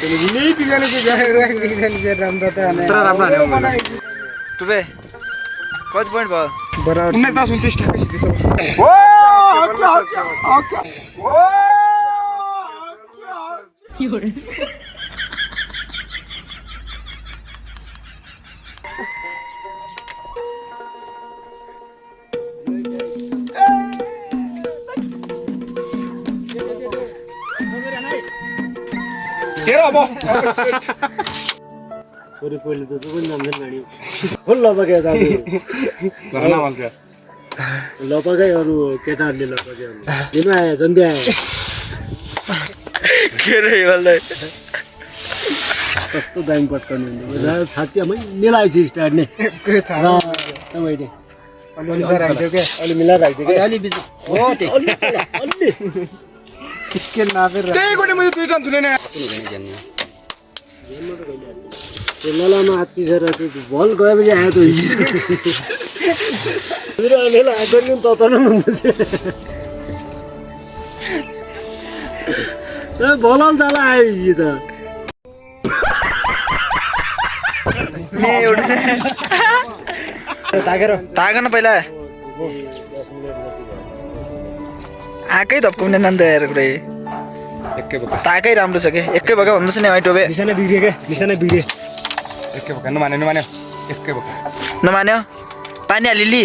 नहीं पिजाने से से राम्रो त तर राम्रो हाल्यो टुबे कति पोइन्ट भयो बराबर 19-29 ठ्याक्कै सिधै छ ओ छोरी पहिले त जो पनि नाम्दैन गाडी फुल लपके दाजु गर्न मान्छ लपके अरु केटाहरुले लपके दिनमा आए जन्दी आए के रे वाला कस्तो दाम पटकाउनु हुन्छ छातीमै मिलाइछि स्टार्ट नै के छ र तपाईले अलि मिलाएर राख्दियो के अलि मिलाएर राख्दियो के अलि बिच हो अलि स्केल नापेर त्यही गर्ने मैले दुई टन थुने न त्यो ललामा हात्ती छ र त्यो बल गएपछि आयो त मेरो अनेला आगर्नु ततन हुन्छ त बलल जाला आएपछि त मे एउटा तागन पहिला आकै धप्काउने नन्द यार पुरै एकै बका ताकै राम्रो छ के एकै बका भन्दैछ नि भाइ टोबे निशाना बिग्रियो के निशाना बिग्रियो एकै बका नमान्यो एकै बका नमान्यो पानी हालिली